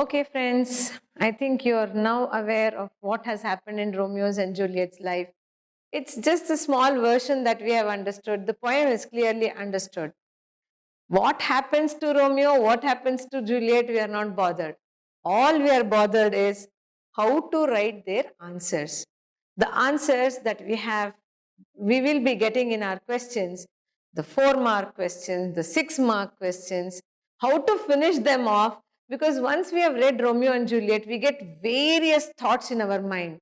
Okay, friends, I think you're now aware of what has happened in Romeo's and Juliet's life. It's just a small version that we have understood. The poem is clearly understood. What happens to Romeo, what happens to Juliet, we are not bothered. All we are bothered is how to write their answers. The answers that we will be getting in our questions, the 4-mark questions, the 6-mark questions, how to finish them off, because once we have read Romeo and Juliet, we get various thoughts in our mind.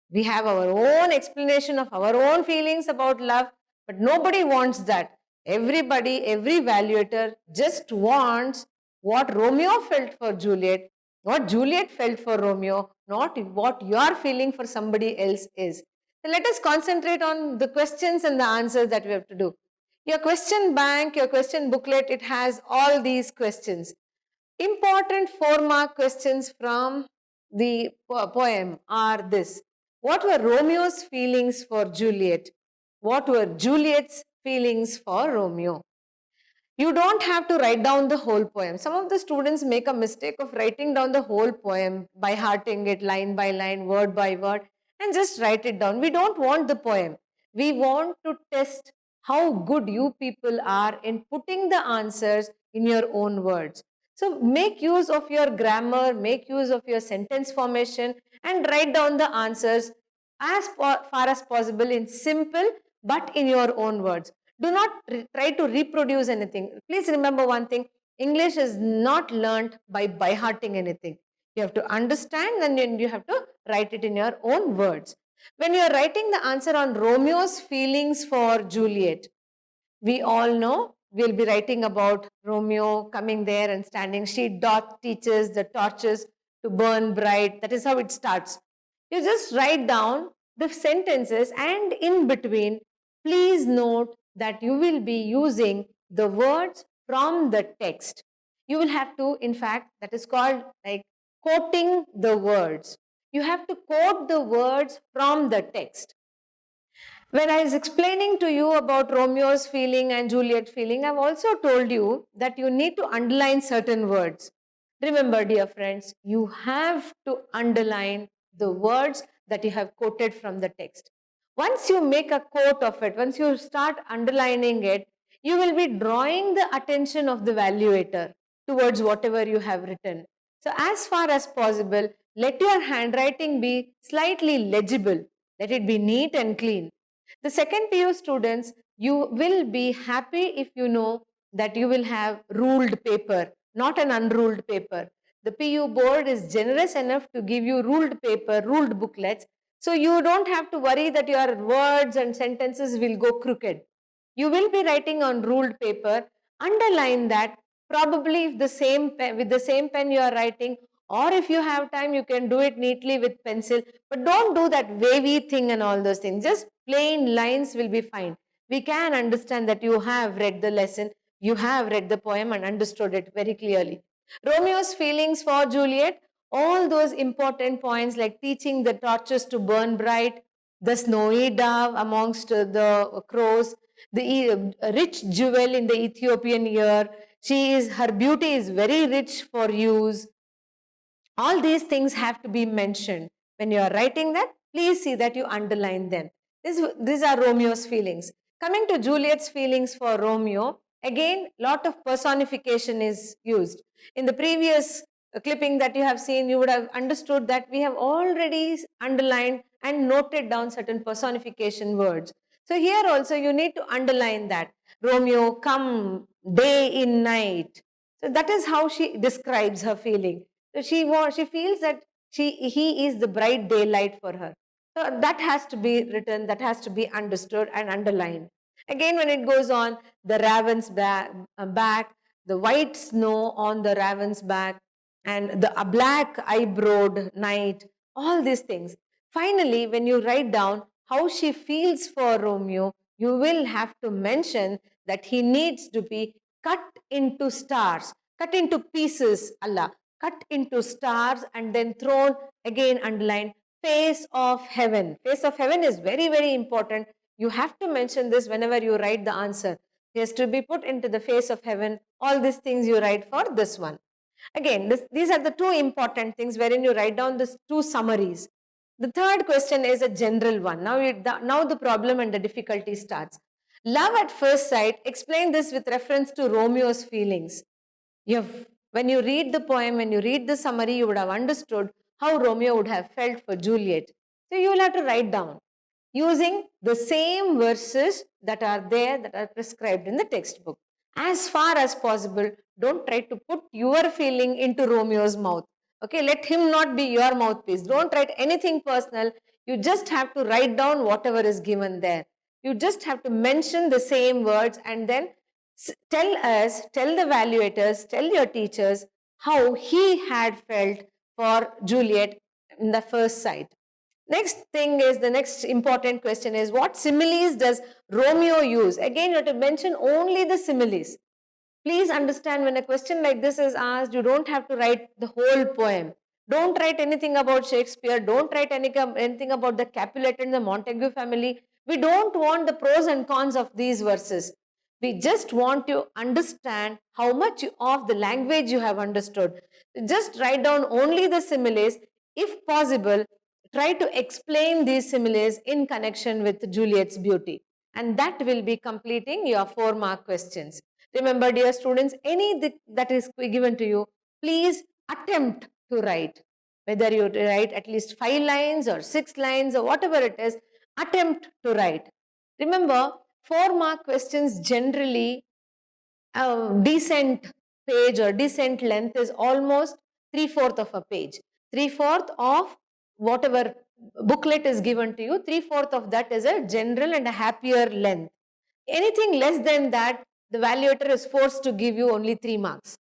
We have our own explanation of our own feelings about love, but nobody wants that. Everybody, every evaluator just wants what Romeo felt for Juliet, what Juliet felt for Romeo, not what your feeling for somebody else is. So let us concentrate on the questions and the answers that we have to do. Your question bank, your question booklet, it has all these questions. Important 4-mark questions from the poem are this. What were Romeo's feelings for Juliet? What were Juliet's feelings for Romeo? You don't have to write down the whole poem. Some of the students make a mistake of writing down the whole poem by hearting it line by line, word by word, and just write it down. We don't want the poem. We want to test how good you people are in putting the answers in your own words. So make use of your grammar, make use of your sentence formation, and write down the answers as far as possible in simple but in your own words. Do not try to reproduce anything. Please remember one thing, English is not learnt by hearting anything. You have to understand and then you have to write it in your own words. When you are writing the answer on Romeo's feelings for Juliet, we all know we'll be writing about Romeo coming there and standing. She doth teaches the torches to burn bright. That is how it starts. You just write down the sentences and in between, please note that you will be using the words from the text. You will have to, in fact, that is called like quoting the words. You have to quote the words from the text. When I was explaining to you about Romeo's feeling and Juliet feeling, I've also told you that you need to underline certain words. Remember, dear friends, you have to underline the words that you have quoted from the text. Once you make a quote of it, once you start underlining it, you will be drawing the attention of the evaluator towards whatever you have written. So as far as possible, let your handwriting be slightly legible. Let it be neat and clean. The second PU students, you will be happy if you know that you will have ruled paper, not an unruled paper. The PU board is generous enough to give you ruled paper, ruled booklets, so you don't have to worry that your words and sentences will go crooked. You will be writing on ruled paper. Underline that. Probably if with the same pen you are writing, or if you have time, you can do it neatly with pencil. But don't do that wavy thing and all those things. Just plain lines will be fine. We can understand that you have read the lesson, you have read the poem and understood it very clearly. Romeo's feelings for Juliet, all those important points like teaching the torches to burn bright, the snowy dove amongst the crows, the rich jewel in the Ethiopian ear, her beauty is very rich for use. All these things have to be mentioned. When you are writing that, please see that you underline them. These are Romeo's feelings. Coming to Juliet's feelings for Romeo, again, lot of personification is used. In the previous clipping that you have seen, you would have understood that we have already underlined and noted down certain personification words. So here also you need to underline that. Romeo, come day in night. So that is how she describes her feeling. So she feels that he is the bright daylight for her. So that has to be written, that has to be understood and underlined. Again, when it goes on, the raven's back, the white snow on the raven's back, and the black eyebrowed night, all these things. Finally, when you write down how she feels for Romeo, you will have to mention that he needs to be cut into stars, cut into pieces, Allah, cut into stars and then thrown, again underlined, face of heaven. Face of heaven is very, very important. You have to mention this whenever you write the answer. It has to be put into the face of heaven. All these things you write for this one. Again, these are the two important things wherein you write down the two summaries. The third question is a general one. Now the problem and the difficulty starts. Love at first sight, explain this with reference to Romeo's feelings. When you read the poem, when you read the summary, you would have understood how Romeo would have felt for Juliet. So you will have to write down using the same verses that are there, that are prescribed in the textbook. As far as possible, don't try to put your feeling into Romeo's mouth. Okay, let him not be your mouthpiece. Don't write anything personal. You just have to write down whatever is given there. You just have to mention the same words and then tell us, tell the evaluators, tell your teachers how he had felt for Juliet in the first sight. Next thing is, the next important question is, what similes does Romeo use? Again, you have to mention only the similes. Please understand, when a question like this is asked, you don't have to write the whole poem. Don't write anything about Shakespeare. Don't write anything about the Capulet and the Montague family. We don't want the pros and cons of these verses. We just want to understand how much of the language you have understood. Just write down only the similes. If possible, try to explain these similes in connection with Juliet's beauty. And that will be completing your 4-mark questions. Remember, dear students, any that is given to you, please attempt to write. Whether you write at least 5 lines or 6 lines or whatever it is, attempt to write. Remember, 4-mark questions generally, a decent page or decent length is almost 3/4 of a page. 3/4 of whatever booklet is given to you, 3/4 of that is a general and a happier length. Anything less than that, the evaluator is forced to give you only 3 marks.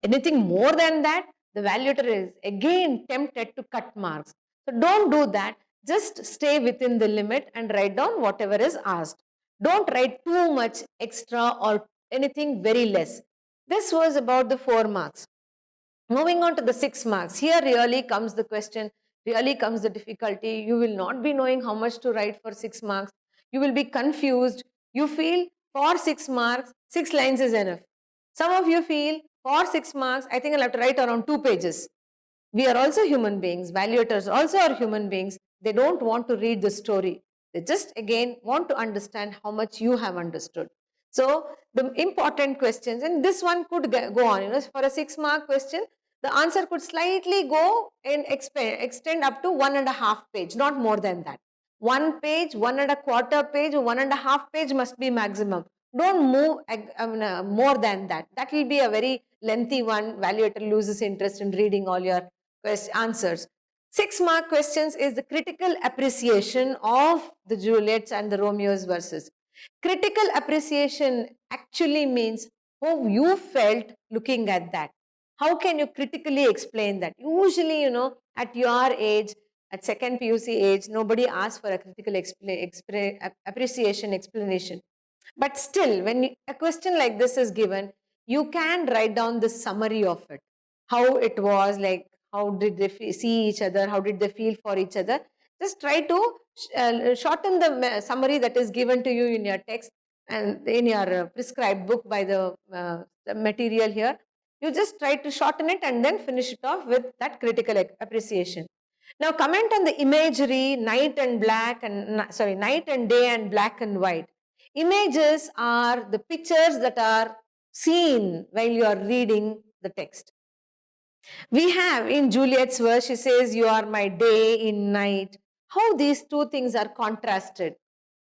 Anything more than that, the evaluator is again tempted to cut marks. So don't do that. Just stay within the limit and write down whatever is asked. Don't write too much extra or anything very less. This was about the 4 marks. Moving on to the 6 marks. Here really comes the question, really comes the difficulty. You will not be knowing how much to write for 6 marks. You will be confused. You feel for 6 marks, 6 lines is enough. Some of you feel for 6 marks, I think I'll have to write around 2 pages. We are also human beings. Evaluators also are human beings. They don't want to read the story. They just again want to understand how much you have understood. So the important questions, and this one could go on, for a 6-mark question, the answer could slightly go and extend up to 1.5 page, not more than that. 1 page, 1.25 page, 1.5 page must be maximum. Don't move more than that. That will be a very lengthy one. Evaluator loses interest in reading all your answers. 6-mark questions is the critical appreciation of the Juliets and the Romeos verses. Critical appreciation actually means how you felt looking at that. How can you critically explain that? Usually, at your age, at second PUC age, nobody asks for a critical appreciation explanation. But still, when a question like this is given, you can write down the summary of it. How it was, like how did they see each other, how did they feel for each other. Just try to shorten the summary that is given to you in your text and in your prescribed book by the material here. You just try to shorten it and then finish it off with that critical appreciation. Now comment on the imagery, night and day and black and white. Images are the pictures that are seen while you are reading the text. We have in Juliet's verse, she says, "You are my day in night." How these two things are contrasted.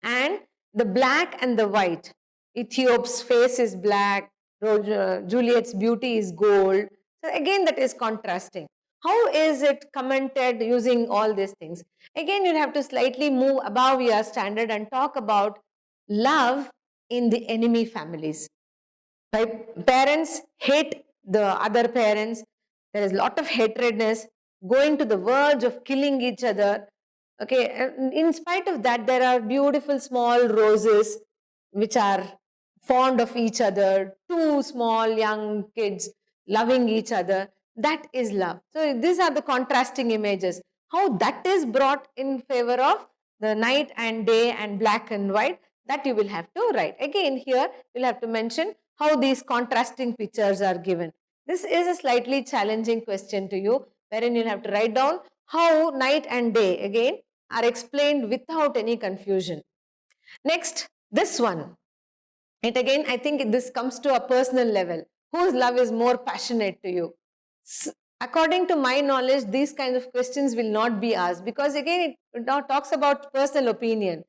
And the black and the white. Ethiop's face is black, Juliet's beauty is gold. So again, that is contrasting. How is it commented using all these things? Again, you'll have to slightly move above your standard and talk about love in the enemy families. Parents hate the other parents. There is a lot of hatredness, going to the verge of killing each other. Okay, in spite of that, there are beautiful small roses which are fond of each other, two small young kids loving each other. That is love. So these are the contrasting images. How that is brought in favor of the night and day and black and white, that you will have to write. Again, here you'll have to mention how these contrasting pictures are given. This is a slightly challenging question to you, wherein you'll have to write down how night and day again are explained without any confusion. Next, this one. It again, I think this comes to a personal level. Whose love is more passionate to you? According to my knowledge, these kinds of questions will not be asked, because again, it now talks about personal opinion.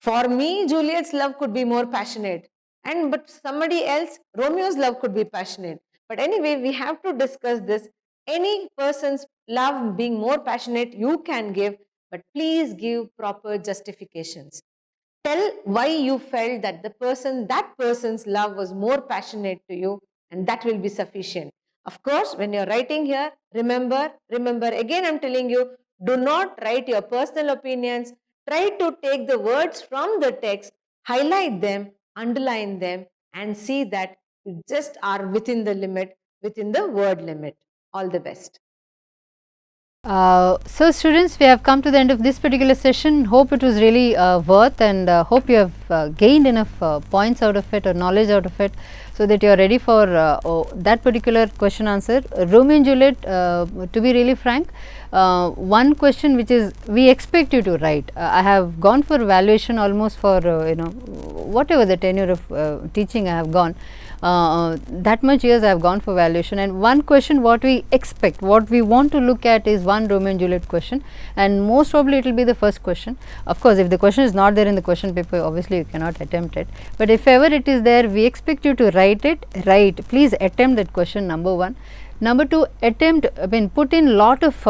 For me, Juliet's love could be more passionate, but somebody else, Romeo's love could be passionate. But anyway, we have to discuss this. Any person's love being more passionate, you can give, but please give proper justifications. Tell why you felt that that person's love was more passionate to you, and that will be sufficient. Of course, when you're writing here, remember, again I'm telling you, do not write your personal opinions. Try to take the words from the text, highlight them, underline them, and see that you just are within the limit, within the word limit. All the best. So students, we have come to the end of this particular session. Hope it was really worth, and hope you have gained enough points out of it or knowledge out of it, so that you are ready for that particular question answer. Romeo and Juliet, to be really frank, one question which is we expect you to write. I have gone for evaluation almost for whatever the tenure of teaching I have gone. That much years I have gone for valuation, and one question what we expect, what we want to look at is one Romeo and Juliet question, and most probably it will be the first question. Of course, if the question is not there in the question paper, obviously you cannot attempt it, but if ever it is there, we expect you to write it. Please attempt that question, number one. Number two, put in lot of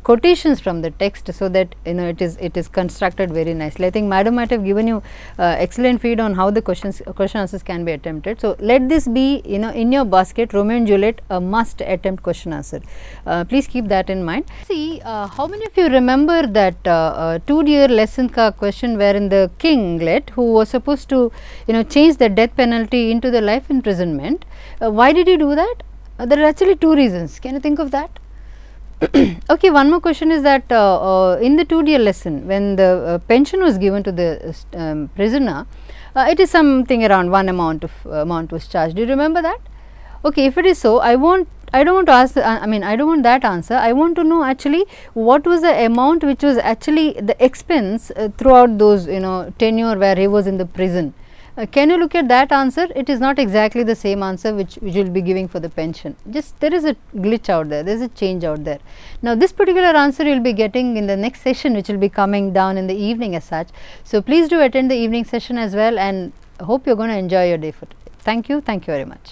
quotations from the text, so that it is constructed very nicely. I think madam might have given you excellent feed on how the question answers can be attempted. So let this be in your basket, Romeo and Juliet, a must attempt question answer. Please keep that in mind. See, how many of you remember that 2 year lesson ka question wherein the kinglet, who was supposed to change the death penalty into the life imprisonment, why did he do that? There are actually two reasons. Can you think of that? Okay, one more question is that in the 2 year lesson, when the pension was given to the prisoner, it is something around one amount was charged. Do you remember that? Okay, if it is so, I don't want to ask, I don't want that answer. I want to know actually what was the amount which was actually the expense throughout those tenure where he was in the prison. Can you look at that answer? It is not exactly the same answer which you will be giving for the pension. Just there is a glitch out there, there is a change out there. Now, this particular answer you will be getting in the next session, which will be coming down in the evening as such. So, please do attend the evening session as well, and hope you are going to enjoy your day for today. Thank you very much.